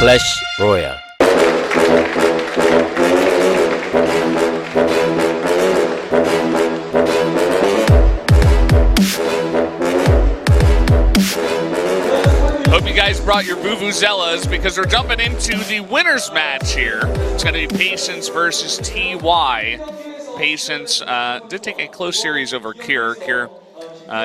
Clash Royale. Hope you guys brought your Vuvuzelas because we're jumping into the winner's match here. It's going to be Patience versus TY. Patience did take a close series over Cure. Cure,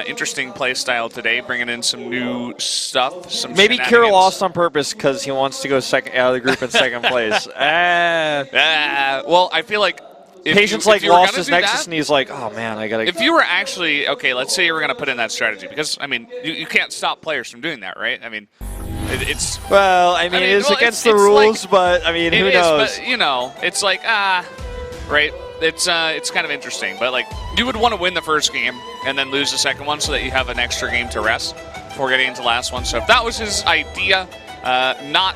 interesting play style today, bringing in some new stuff. Some Maybe Cure lost on purpose because he wants to go second out of the group in second place. Well, I feel like Patience lost his nexus and he's like, oh man, I gotta. If you were actually okay, let's say you were gonna put in that strategy because I mean you can't stop players from doing that, right? I mean, it's well, I mean it's against the rules, like, but I mean who knows? But, you know, it's like right. It's kind of interesting, but like you would want to win the first game and then lose the second one so that you have an extra game to rest before getting into the last one. So if that was his idea, not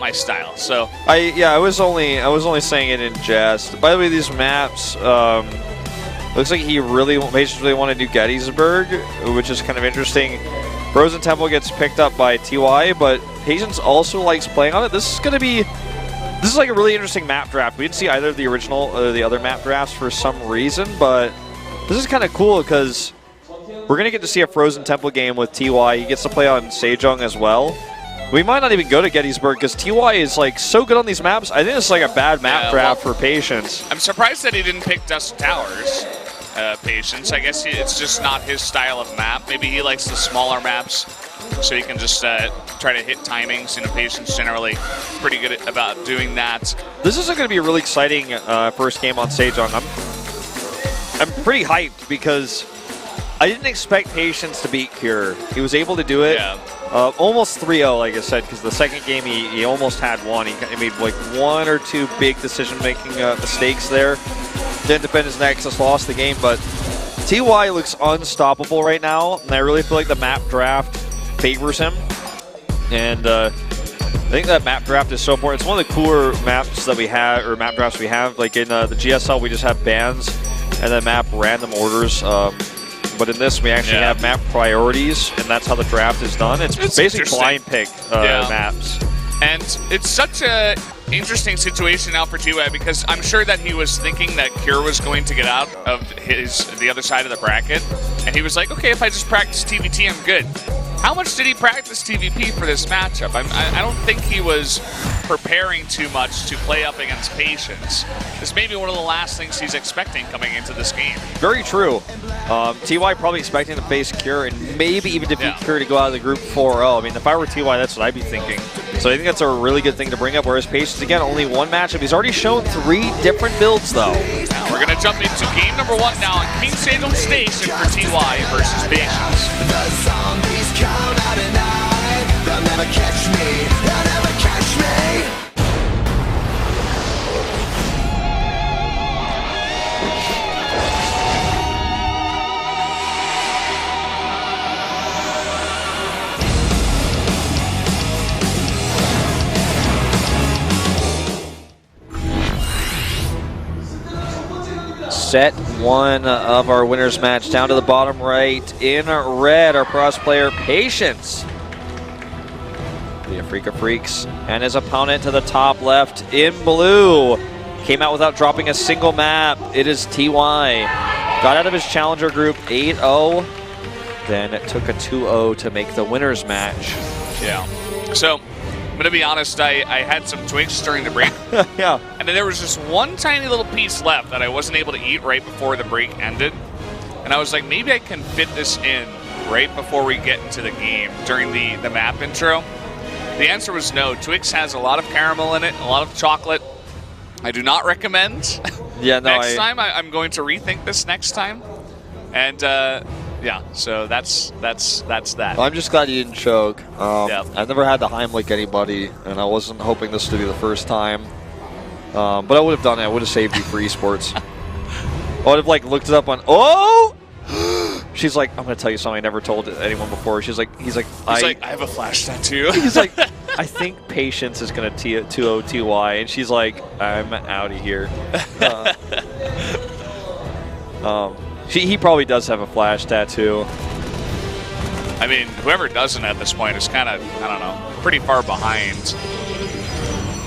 my style. So I was only saying it in jest. By the way, these maps looks like he Patience really wanted to do Gettysburg, which is kind of interesting. Frozen Temple gets picked up by TY, but Patience also likes playing on it. This is like a really interesting map draft. We didn't see either of the original or the other map drafts for some reason, but this is kind of cool because we're going to get to see a Frozen Temple game with TY. He gets to play on Sejong as well. We might not even go to Gettysburg because TY is like so good on these maps. I think it's like a bad map draft for Patience. I'm surprised that he didn't pick Dust Towers, Patience. I guess it's just not his style of map. Maybe he likes the smaller maps so he can just try to hit timings. You know, Patience generally pretty good about doing that. This is going to be a really exciting first game on Sejong. I'm pretty hyped because I didn't expect Patience to beat Cure. He was able to do it. Yeah. Almost 3-0, like I said, because the second game he almost had one. He made like one or two big decision-making mistakes there. Didn't defend his nexus, lost the game, but TY looks unstoppable right now, and I really feel like the map draft favors him. And I think that map draft is so important. It's one of the cooler maps that we have, or map drafts we have. Like in the GSL, we just have bans and then map random orders. But in this, we actually have map priorities, and that's how the draft is done. It's basically blind pick maps. And it's such a interesting situation now for TY because I'm sure that he was thinking that Cure was going to get out of the other side of the bracket, and he was like, okay, if I just practice TVT, I'm good. How much did he practice TVP for this matchup? I don't think he was preparing too much to play up against Patience. This may be one of the last things he's expecting coming into this game. Very true. TY probably expecting to face Cure and maybe even defeat Cure to go out of the group 4-0. I mean, if I were TY, that's what I'd be thinking. So I think that's a really good thing to bring up, whereas Patience, again, only one matchup. He's already shown 3 different builds, though. Now we're going to jump into game number 1 now on King Sejong Station for TY versus Patience. The zombies come out at night. They'll never catch me. They'll never catch me. Set 1 of our winner's match. Down to the bottom right in red, our pros player Patience. The Afrika Freaks and his opponent to the top left in blue. Came out without dropping a single map. It is TY. Got out of his challenger group 8-0. Then it took a 2-0 to make the winner's match. Yeah. So, I'm going to be honest, I had some twigs during the break. Yeah. And then there was just one tiny little piece left that I wasn't able to eat right before the break ended. And I was like, maybe I can fit this in right before we get into the game during the map intro. The answer was no. Twix has a lot of caramel in it, a lot of chocolate. I do not recommend. Yeah, no. Next time, I'm going to rethink this next time. And yeah, so that's that. Well, I'm just glad you didn't choke. I've never had to Heimlich anybody, and I wasn't hoping this to be the first time. But I would have done it. I would have saved you for esports. I would have like looked it up on. Oh, she's like, I'm gonna tell you something I never told anyone before. He's like, I have a flash tattoo. He's like, I think Patience is gonna 2-0 TY, and she's like, I'm out of here. He probably does have a flash tattoo. I mean, whoever doesn't at this point is kind of, I don't know, pretty far behind.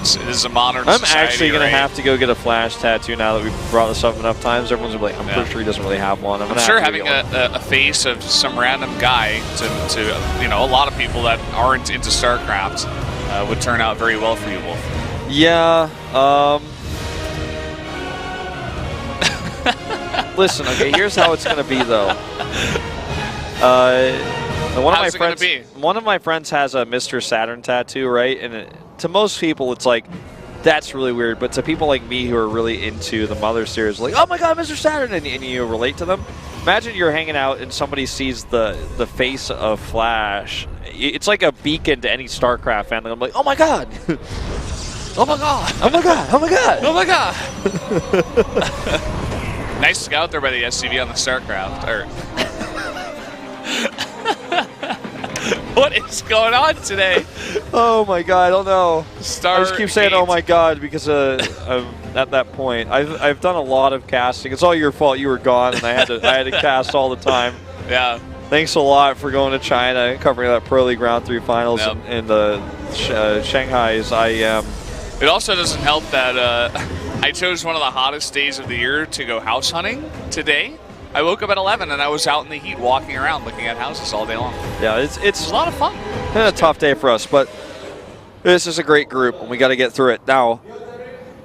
This is a modern I'm society, actually going right? to have to go get a Flash tattoo now that we've brought this up enough times. Everyone's gonna be like, I'm pretty sure he doesn't really have one. I'm sure having a face of some random guy to you know, a lot of people that aren't into StarCraft would turn out very well for you, Wolf. Yeah. Listen, okay, here's how it's going to be, though. How's it gonna be? One of my friends has a Mr. Saturn tattoo, right? And to most people, it's like, that's really weird. But to people like me who are really into the Mother series, like, oh my God, Mr. Saturn, and you relate to them. Imagine you're hanging out and somebody sees the face of Flash. It's like a beacon to any StarCraft fan. I'm like, oh my God. Oh my God. Oh my God. Oh my God. Oh my God. Nice scout there by the SCV on the StarCraft. What is going on today? Oh my God, I don't know. I just keep saying, oh my God, because I'm at that point. I've done a lot of casting. It's all your fault. You were gone, and I had to cast all the time. Yeah. Thanks a lot for going to China and covering that Pro League Round 3 finals in the Shanghai's IEM. It also doesn't help that I chose one of the hottest days of the year to go house hunting today. I woke up at 11 and I was out in the heat walking around looking at houses all day long. Yeah, it's a lot of fun. Been a tough day for us, but this is a great group and we got to get through it. Now,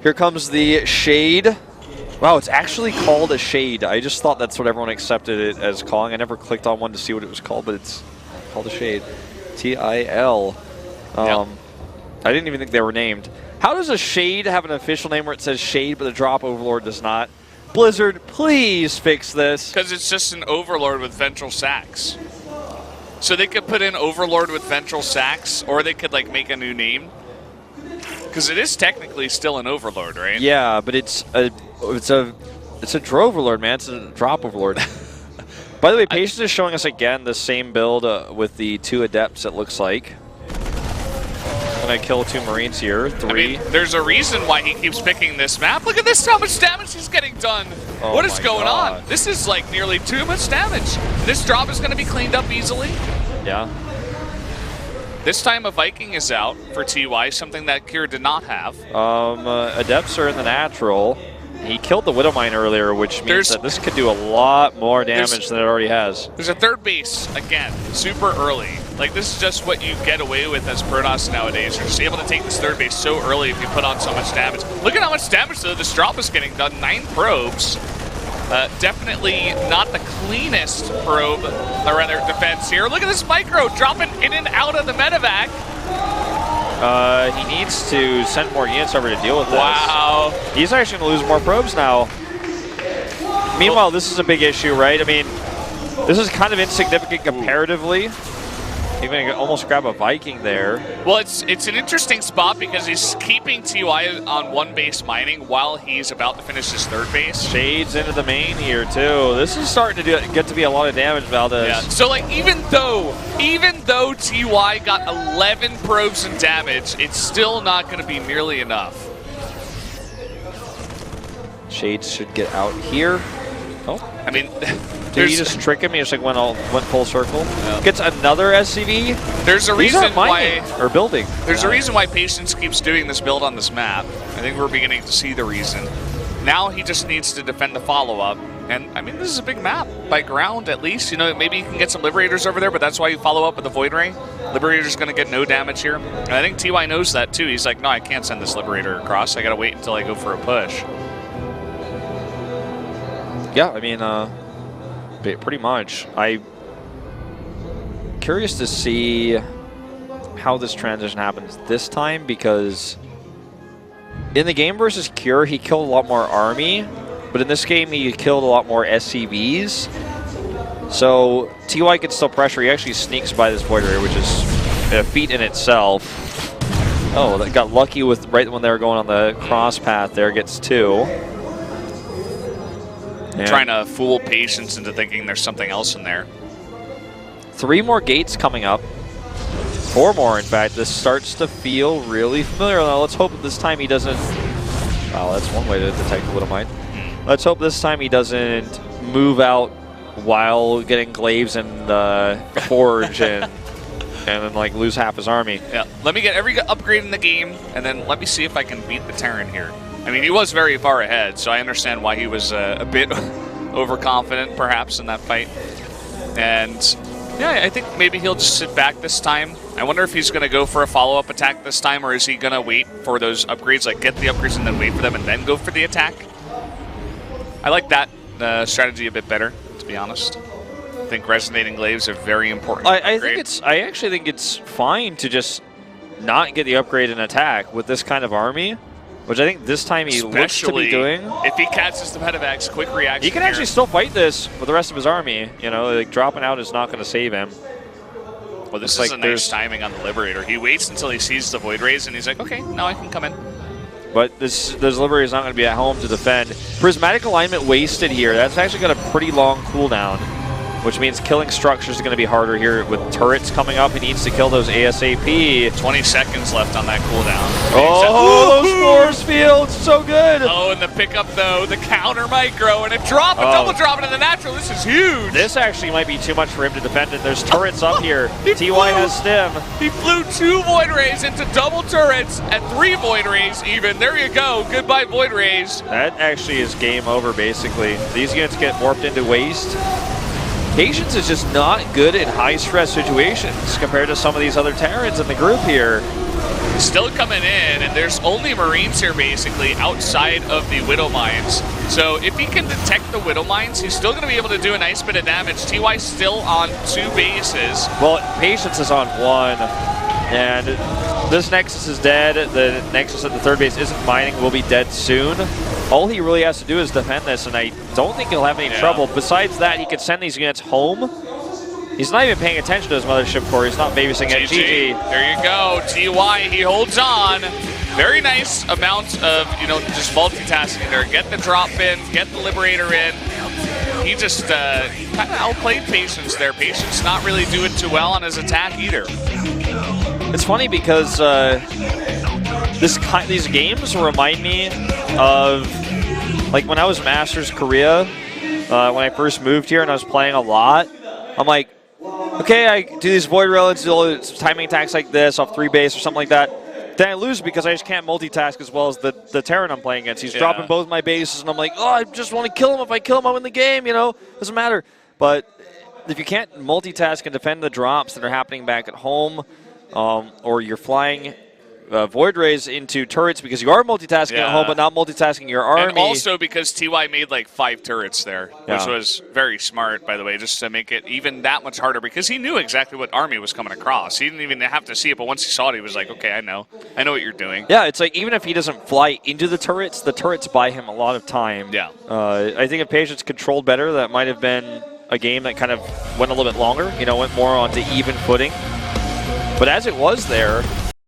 here comes the Shade. Wow, it's actually called a Shade. I just thought that's what everyone accepted it as calling. I never clicked on one to see what it was called, but it's called a Shade. TIL. I didn't even think they were named. How does a Shade have an official name where it says Shade, but the Drop Overlord does not? Blizzard, please fix this. Because it's just an Overlord with ventral sacks. So they could put in Overlord with ventral sacks, or they could like make a new name. Because it is technically still an Overlord, right? Yeah, but it's a Droverlord, man. It's a Drop Overlord. By the way, Patience is showing us again the same build with the 2 Adepts, it looks like. Gonna kill 2 Marines here. 3. I mean, there's a reason why he keeps picking this map. Look at this, how much damage he's getting done. Oh, what is going on? This is like nearly too much damage. This drop is going to be cleaned up easily. Yeah. This time a Viking is out for TY, something that Kira did not have. Adepts are in the natural. He killed the Widowmine earlier, which means that this could do a lot more damage than it already has. There's a 3rd base, again, super early. Like, this is just what you get away with as Protoss nowadays. You're just able to take this 3rd base so early if you put on so much damage. Look at how much damage, though, this drop is getting done. 9 probes. Definitely not the cleanest probe, or rather defense here. Look at this micro dropping in and out of the medevac. He needs to send more units over to deal with this. Wow. He's actually going to lose more probes now. Meanwhile, this is a big issue, right? I mean, this is kind of insignificant comparatively. He's going to almost grab a Viking there. Well, it's an interesting spot because he's keeping TY on 1 base mining while he's about to finish his 3rd base. Shades into the main here, too. This is starting to get to be a lot of damage, Valdez. Yeah. So, like, even though TY got 11 probes in damage, it's still not going to be nearly enough. Shades should get out here. Oh. I mean, did he just trick him? He just like went full circle. Yeah. Gets another SCV. There's a reason why or building. There's a reason why Patience keeps doing this build on this map. I think we're beginning to see the reason. Now he just needs to defend the follow-up. And, I mean, this is a big map. By ground, at least. You know, maybe you can get some Liberators over there, but that's why you follow up with the Void Ray. Liberator's going to get no damage here. And I think TY knows that, too. He's like, no, I can't send this Liberator across. I got to wait until I go for a push. Yeah, I mean, pretty much. I'm curious to see how this transition happens this time, because in the game versus Cure, he killed a lot more army, but in this game, he killed a lot more SCVs. So TY can still pressure. He actually sneaks by this Void Ray, which is a feat in itself. Oh, that got lucky with right when they were going on the cross path there, gets 2. Trying to fool Patience into thinking there's something else in there. 3 more gates coming up. 4 more, in fact. This starts to feel really familiar. Now, let's hope this time he doesn't... Wow, that's one way to detect a little mine. Let's hope this time he doesn't move out while getting glaives in the forge and then like lose half his army. Yeah, let me get every upgrade in the game, and then let me see if I can beat the Terran here. I mean, he was very far ahead, so I understand why he was a bit overconfident, perhaps, in that fight. And yeah, I think maybe he'll just sit back this time. I wonder if he's going to go for a follow-up attack this time, or is he going to wait for those upgrades, like get the upgrades and then wait for them and then go for the attack? I like that strategy a bit better, to be honest. I think resonating glaives are very important. I actually think it's fine to just not get the upgrade and attack with this kind of army, which I think this time he looks to be doing. If he catches the medevacs, quick reaction. He can actually still fight this with the rest of his army. You know, like dropping out is not going to save him. Well, this is a nice timing on the Liberator. He waits until he sees the Void Rays, and he's like, okay, now I can come in. But this Liberator is not going to be at home to defend. Prismatic alignment wasted here. That's actually got a pretty long cooldown, which means killing structures is going to be harder here. With turrets coming up, he needs to kill those ASAP. 20 seconds left on that cooldown. Oh, those force fields, so good. Oh, and the pickup, though, the counter micro, and a double drop into the natural. This is huge. This actually might be too much for him to defend it. There's turrets up here. TY has stim. He flew 2 Void Rays into double turrets and 3 Void Rays even. There you go. Goodbye, Void Rays. That actually is game over, basically. These units get warped into waste. Patience is just not good in high-stress situations compared to some of these other Terrans in the group here. Still coming in, and there's only Marines here, basically, outside of the Widow Mines. So if he can detect the Widow Mines, he's still going to be able to do a nice bit of damage. TY's still on 2 bases. Well, Patience is on 1, and this Nexus is dead. The Nexus at the 3rd base isn't mining, will be dead soon. All he really has to do is defend this, and I don't think he'll have any trouble. Besides that, he could send these units home. He's not even paying attention to his mothership core. He's not babysitting at GG. There you go. TY, he holds on. Very nice amount of, just multitasking there. Get the drop in, get the Liberator in. He just kind of outplayed Patience there. Patience not really doing too well on his attack either. It's funny because these games remind me of like when I was Masters Korea, when I first moved here and I was playing a lot. I'm like, okay, I do these Void Relics, do all these timing attacks like this off 3 base or something like that. Then I lose because I just can't multitask as well as the Terran I'm playing against. He's dropping both my bases, and I'm like, oh, I just want to kill him. If I kill him, I win the game, Doesn't matter. But if you can't multitask and defend the drops that are happening back at home, or you're flying Void Rays into turrets because you are multitasking at home but not multitasking your army. And also because TY made like 5 turrets there, which was very smart, by the way, just to make it even that much harder because he knew exactly what army was coming across. He didn't even have to see it, but once he saw it, he was like, okay, I know what you're doing. Yeah, it's like even if he doesn't fly into the turrets buy him a lot of time. Yeah. I think if Patience controlled better, that might have been a game that kind of went a little bit longer, went more onto even footing. But as it was there,